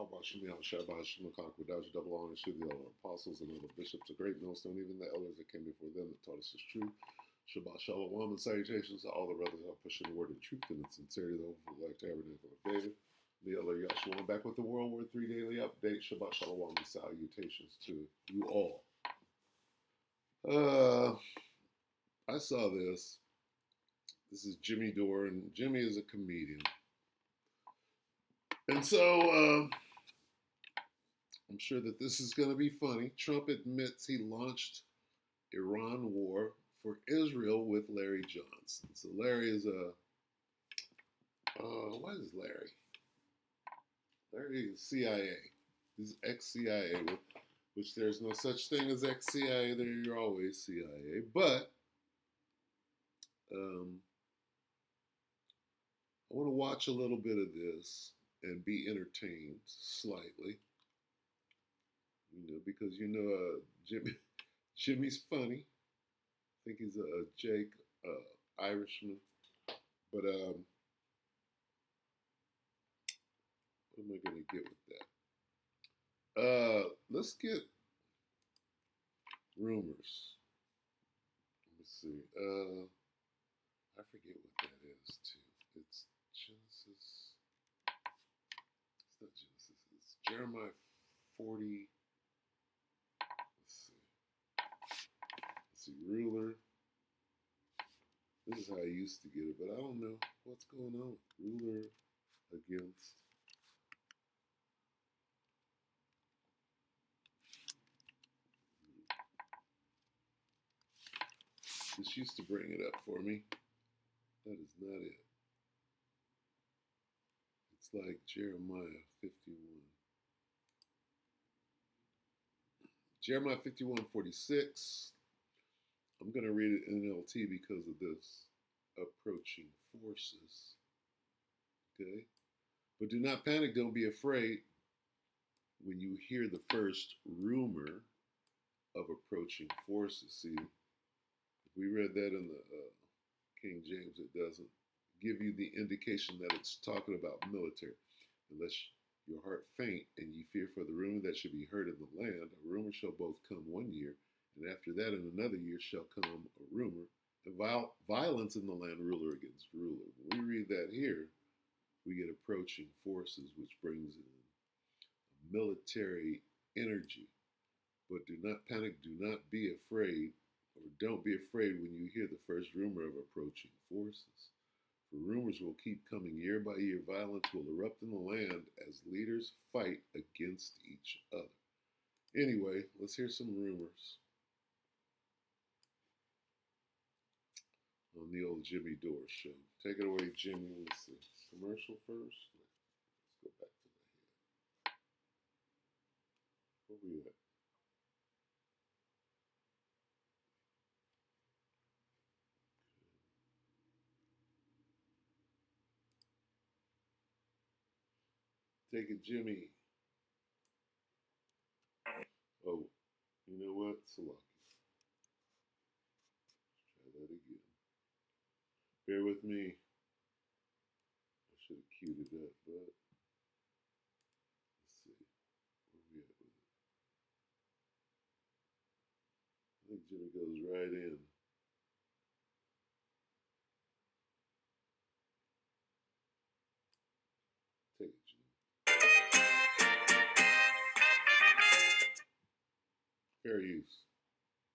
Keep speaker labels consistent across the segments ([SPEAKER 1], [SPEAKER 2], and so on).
[SPEAKER 1] Yahweh Shemi Shabbat Shemakak without you double honor to the apostles and all the bishops, a great millstone, even the elders that came before them that taught us the truth. Shabbat Shalom and salutations to all the brothers who are pushing the word of truth and in sincerity, the hopeful life tabernacle of David. The elder Yahshua back with the WW3 Daily update. Shabbat Shalom and salutations to you all. I saw this. This is Jimmy Dore, and Jimmy is a comedian. And so I'm sure that this is going to be funny. Trump admits he launched Iran war for Israel with Larry Johnson. So Larry is what is Larry? Larry is CIA. He's ex-CIA, which there's no such thing as ex-CIA. You're always CIA. But I want to watch a little bit of this and be entertained slightly. Because Jimmy's funny. I think he's a Jake Irishman. But what am I going to get with that? Let's get rumors. Let me see. I forget what that is too. It's Genesis. It's not Genesis. It's Jeremiah 40. Let's see. Ruler. This is how I used to get it, but I don't know what's going on. Ruler against. This used to bring it up for me. That is not it. It's like Jeremiah 51. Jeremiah 51:46. I'm going to read it in NLT because of this approaching forces. Okay? But do not panic. Don't be afraid when you hear the first rumor of approaching forces. See, if we read that in the King James, it doesn't give you the indication that it's talking about military. Unless your heart faint and ye fear for the rumor that should be heard in the land, a rumor shall both come 1 year, and after that in another year shall come a rumor, and violence in the land, ruler against ruler. When we read that here, we get approaching forces, which brings in military energy. But do not panic, do not be afraid, or don't be afraid when you hear the first rumor of approaching forces. For rumors will keep coming year by year. Violence will erupt in the land as leaders fight against each other. Anyway, let's hear some rumors on the old Jimmy Dore show. Take it away, Jimmy. Let's see. Commercial first. Let's go back to the head. Where we at? Take it, Jimmy. Oh, you know what? Salaki. Let's try that again. Bear with me. I should have queued it up, but let's see. Where we at with it? I think Jimmy goes right in. Take it, Jimmy. Fair use.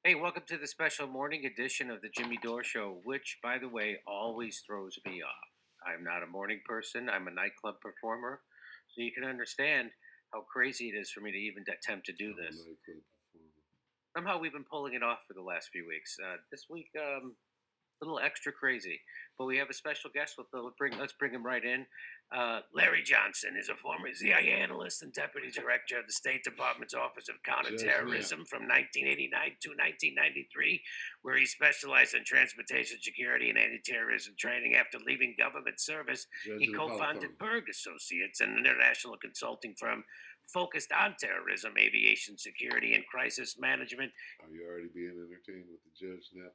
[SPEAKER 2] Hey, welcome to the special morning edition of the Jimmy Dore Show, which, by the way, always throws me off. I'm not a morning person. I'm a nightclub performer. So you can understand how crazy it is for me to even attempt to do this.
[SPEAKER 1] Nightclub performer.
[SPEAKER 2] Somehow we've been pulling it off for the last few weeks. This week, a little extra crazy. But we have a special guest. Let's bring him right in. Larry Johnson is a former CIA analyst and deputy director of the State Department's Office of Counterterrorism from 1989 to 1993, where he specialized in transportation security and anti-terrorism training. After leaving government service, he co-founded Berg Associates, an international consulting firm focused on terrorism, aviation security, and crisis management.
[SPEAKER 1] Are you already being entertained with the Judge Knapp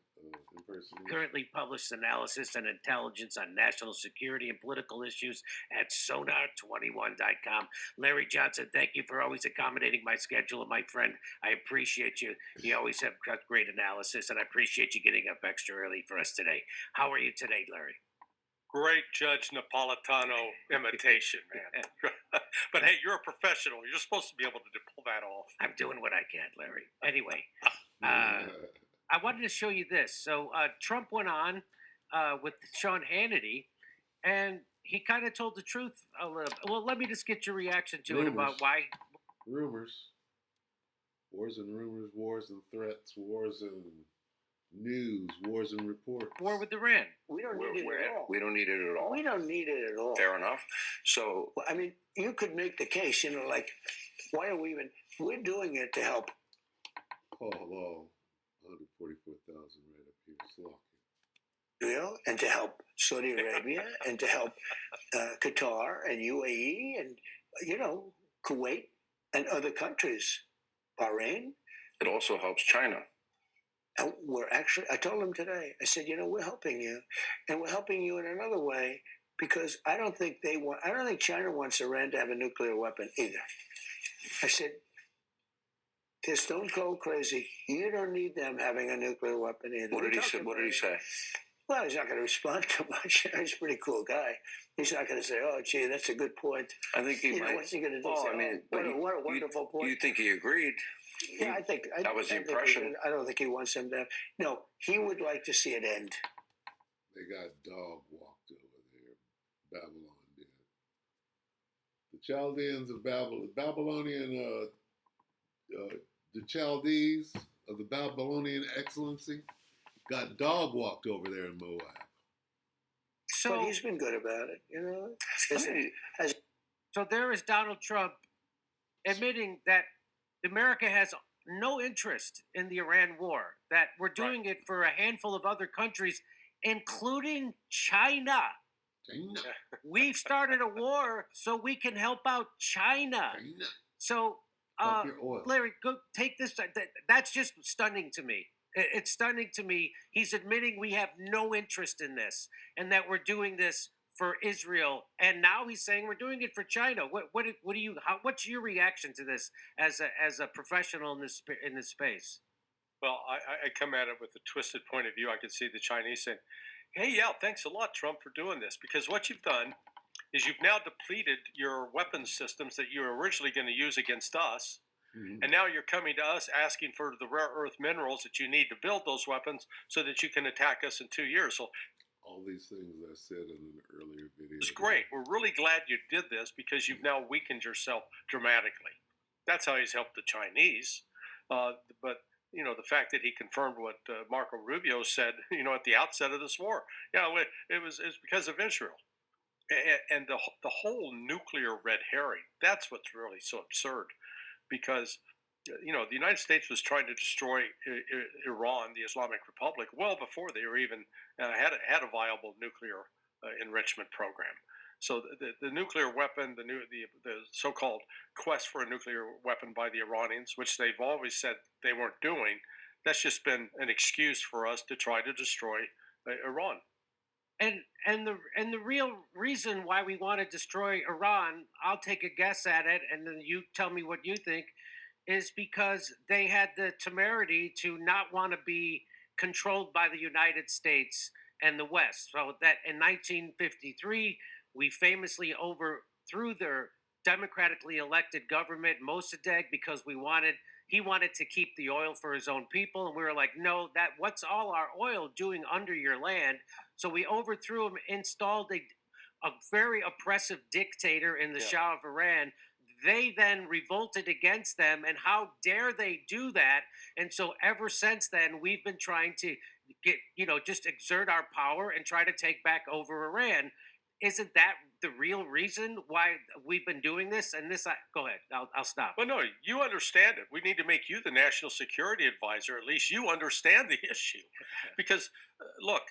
[SPEAKER 1] impersonation?
[SPEAKER 2] Currently published analysis and intelligence on national security and political issues at sonar21.com. Larry Johnson, thank you for always accommodating my schedule, my friend. I appreciate you. You always have got great analysis, and I appreciate you getting up extra early for us today. How are you today, Larry?
[SPEAKER 3] Great Judge Napolitano imitation, man. But hey, you're a professional. You're supposed to be able to pull that off.
[SPEAKER 2] I'm doing what I can, Larry. Anyway, uh,
[SPEAKER 1] Yeah.
[SPEAKER 2] I wanted to show you this. So Trump went on with Sean Hannity, and he kind of told the truth a little bit. Well, let me just get your reaction to it
[SPEAKER 1] Rumors.
[SPEAKER 2] about why.
[SPEAKER 1] Rumors. Wars and rumors, wars and threats, wars and news, wars and reports.
[SPEAKER 2] War with Iran.
[SPEAKER 4] We don't need it at all.
[SPEAKER 5] We don't need it at all.
[SPEAKER 4] We don't need it at all.
[SPEAKER 5] Fair enough. So
[SPEAKER 4] Well, I mean, you could make the case, like, why are we even? We're doing it to help.
[SPEAKER 1] Paul Hall, 144,000 right up here. Slock
[SPEAKER 4] And to help Saudi Arabia, and to help Qatar and UAE, and Kuwait and other countries, Bahrain.
[SPEAKER 5] it also helps China.
[SPEAKER 4] And I told them today, I said, we're helping you. And we're helping you in another way because I don't think China wants Iran to have a nuclear weapon either. I said, they're stone cold crazy. You don't need them having a nuclear weapon either.
[SPEAKER 5] What did he say? What did he say?
[SPEAKER 4] Well, he's not going to respond too much. He's a pretty cool guy. He's not going to say, "Oh, gee, that's a good point."
[SPEAKER 5] I think he might.
[SPEAKER 4] What's he going to do?
[SPEAKER 5] Oh,
[SPEAKER 4] Say,
[SPEAKER 5] I mean,
[SPEAKER 4] what a wonderful point.
[SPEAKER 5] You think he agreed?
[SPEAKER 4] Yeah, I think
[SPEAKER 5] that was the
[SPEAKER 4] I think
[SPEAKER 5] impression.
[SPEAKER 4] I don't think he wants them to. No, he would like to see it end.
[SPEAKER 1] They got dog walked over there. Babylon did. The Chaldeans of Babylonian, the Chaldees of the Babylonian excellency got dog walked over there in Moab.
[SPEAKER 4] But
[SPEAKER 2] So,
[SPEAKER 4] he's been good about it,
[SPEAKER 2] so there is Donald Trump admitting that America has no interest in the Iran war. That we're doing it for a handful of other countries, including China.
[SPEAKER 1] China.
[SPEAKER 2] We've started a war so we can help out China.
[SPEAKER 1] China.
[SPEAKER 2] So,
[SPEAKER 1] Pump your oil.
[SPEAKER 2] Larry, go take this. That's just stunning to me. It's stunning to me. He's admitting we have no interest in this and that we're doing this for Israel. And now he's saying we're doing it for China. What's your reaction to this as a professional in this space?
[SPEAKER 3] Well, I come at it with a twisted point of view. I could see the Chinese saying, hey, yeah, thanks a lot, Trump, for doing this. Because what you've done is you've now depleted your weapons systems that you were originally going to use against us.
[SPEAKER 1] Mm-hmm.
[SPEAKER 3] And now you're coming to us asking for the rare earth minerals that you need to build those weapons so that you can attack us in 2 years. So
[SPEAKER 1] All these things I said in an earlier video.
[SPEAKER 3] it's great. We're really glad you did this because you've now weakened yourself dramatically. That's how he's helped the Chinese. But the fact that he confirmed what Marco Rubio said, at the outset of this war, it's because of Israel. And the whole nuclear red herring, that's what's really so absurd. Because, the United States was trying to destroy Iran, the Islamic Republic, well before they were even had a viable nuclear enrichment program. So the nuclear weapon, the so-called quest for a nuclear weapon by the Iranians, which they've always said they weren't doing, that's just been an excuse for us to try to destroy Iran.
[SPEAKER 2] And the real reason why we want to destroy Iran, I'll take a guess at it, and then you tell me what you think, is because they had the temerity to not want to be controlled by the United States and the West. So that in 1953, we famously overthrew their democratically elected government, Mossadegh, because he wanted to keep the oil for his own people, and we were like, no, what's all our oil doing under your land? So we overthrew him, installed a very oppressive dictator in the Shah of Iran. They then revolted against them, and how dare they do that? And so ever since then, we've been trying to just exert our power and try to take back over Iran. Isn't that the real reason why we've been doing this? And go ahead, I'll stop.
[SPEAKER 3] Well, no, you understand it. We need to make you the national security advisor. At least you understand the issue, because look,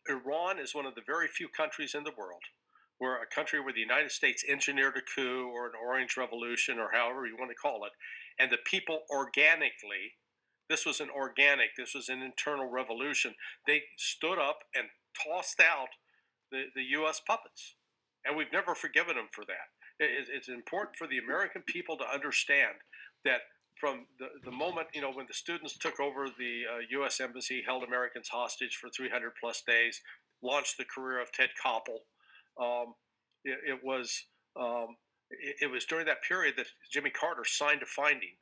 [SPEAKER 3] Iran is one of the very few countries in the world where a country where the United States engineered a coup or an orange revolution or however you want to call it, and the people organically, this was an internal revolution. They stood up and tossed out the U.S. puppets. And we've never forgiven them for that. It's important for the American people to understand that from the moment, when the students took over the U.S. Embassy, held Americans hostage for 300 plus days, launched the career of Ted Koppel, um, it, it was it was during that period that Jimmy Carter signed a finding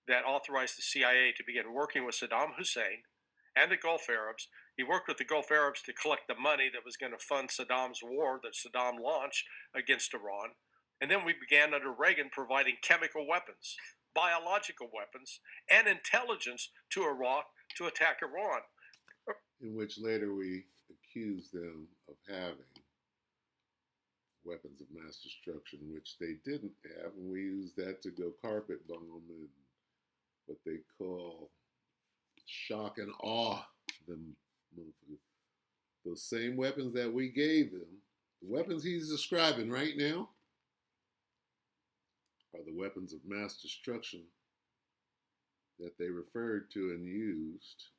[SPEAKER 3] that authorized the CIA to begin working with Saddam Hussein and the Gulf Arabs. He worked with the Gulf Arabs to collect the money that was going to fund Saddam's war that Saddam launched against Iran. And then we began under Reagan providing chemical weapons, biological weapons, and intelligence to Iraq to attack Iran.
[SPEAKER 1] In which later we accused them of having weapons of mass destruction, which they didn't have, and we used that to go carpet bomb and what they call shock and awe them. Those same weapons that we gave them, the weapons he's describing right now, are the weapons of mass destruction that they referred to and used,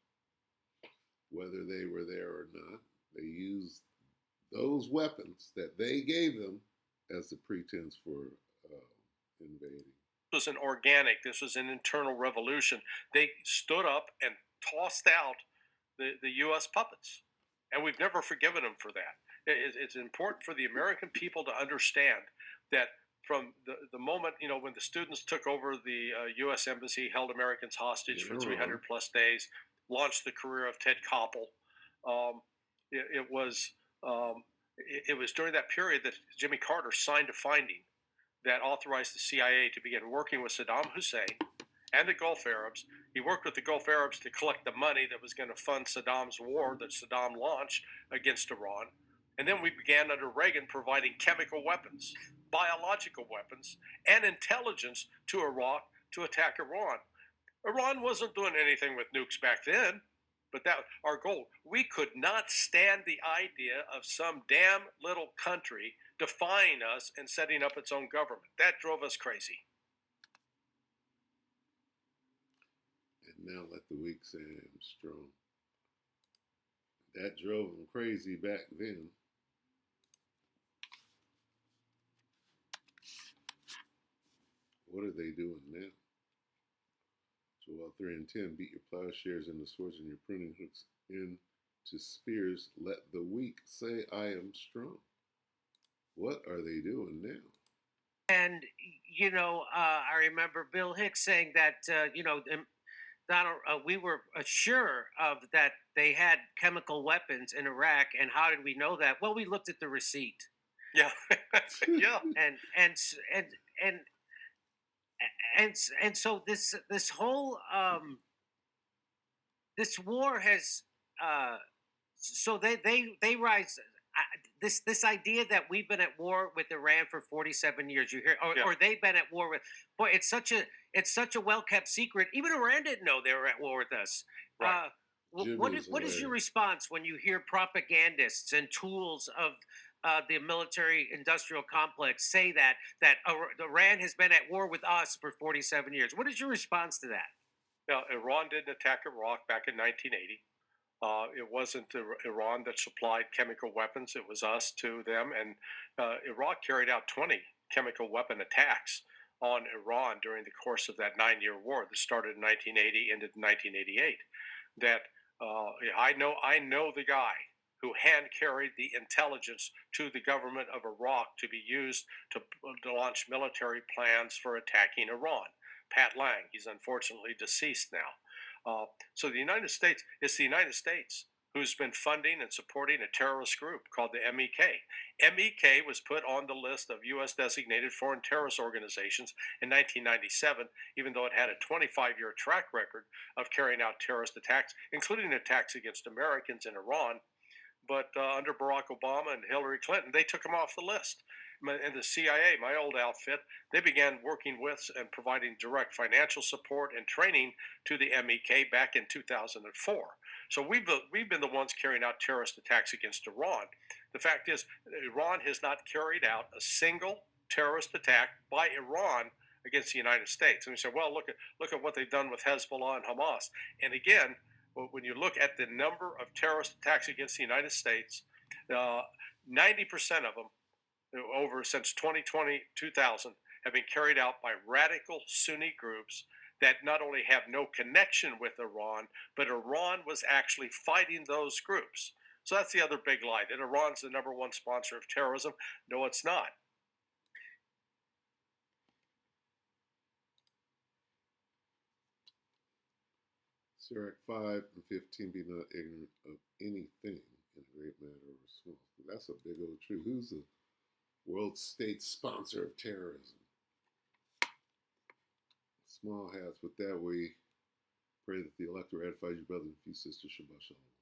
[SPEAKER 1] whether they were there or not. They used those weapons that they gave them as the pretense for invading.
[SPEAKER 3] This was this was an internal revolution. They stood up and tossed out the U.S. puppets. And we've never forgiven them for that. It's important for the American people to understand that from the moment, when the students took over the U.S. Embassy, held Americans hostage for 300 plus days, launched the career of Ted Koppel, it was during that period that Jimmy Carter signed a finding that authorized the CIA to begin working with Saddam Hussein and the Gulf Arabs. He worked with the Gulf Arabs to collect the money that was going to fund Saddam's war that Saddam launched against Iran. And then we began under Reagan providing chemical weapons, biological weapons, and intelligence to Iraq to attack Iran. Iran wasn't doing anything with nukes back then, but that our goal. We could not stand the idea of some damn little country defying us and setting up its own government. That drove us crazy.
[SPEAKER 1] And now let the weak say I am strong. That drove them crazy back then. What are they doing now? Joel 3 and 10, beat your plowshares into swords and your pruning hooks into spears. Let the weak say I am strong. What are they doing now?
[SPEAKER 2] And I remember Bill Hicks saying that Donald, we were sure of that they had chemical weapons in Iraq, and how did we know that? Well, we looked at the receipt.
[SPEAKER 3] Yeah, yeah,
[SPEAKER 2] and so this whole this war has so they rise. This idea that we've been at war with Iran for 47 years, you hear, or they've been at war with. Boy, it's such a well kept secret. Even Iran didn't know they were at war with us.
[SPEAKER 3] Right.
[SPEAKER 2] What is your response when you hear propagandists and tools of the military industrial complex say that Iran has been at war with us for 47 years? What is your response to that?
[SPEAKER 3] Now, Iran didn't attack Iraq back in 1980. It wasn't Iran that supplied chemical weapons. It was us to them. And Iraq carried out 20 chemical weapon attacks on Iran during the course of that 9-year war that started in 1980, ended in 1988. That I know the guy who hand carried the intelligence to the government of Iraq to be used to launch military plans for attacking Iran. Pat Lang, he's unfortunately deceased now. So the United States, it's the United States who's been funding and supporting a terrorist group called the MEK. MEK was put on the list of U.S. designated foreign terrorist organizations in 1997, even though it had a 25-year track record of carrying out terrorist attacks, including attacks against Americans in Iran. But under Barack Obama and Hillary Clinton, they took them off the list. And the CIA, my old outfit, they began working with and providing direct financial support and training to the MEK back in 2004. So we've been the ones carrying out terrorist attacks against Iran. The fact is, Iran has not carried out a single terrorist attack by Iran against the United States. And we say, well, look at what they've done with Hezbollah and Hamas. And again, when you look at the number of terrorist attacks against the United States, 90% of them over since 2020, 2000 have been carried out by radical Sunni groups that not only have no connection with Iran, but Iran was actually fighting those groups. So that's the other big lie, that Iran's the number one sponsor of terrorism. No, it's not.
[SPEAKER 1] Sirach 5 and 15, be not ignorant of anything in great matter or small. That's a big old truth. Who's the world state sponsor of terrorism? Small hats. With that, we pray that the elect will edify you, brother and few sisters. Shabbat shalom.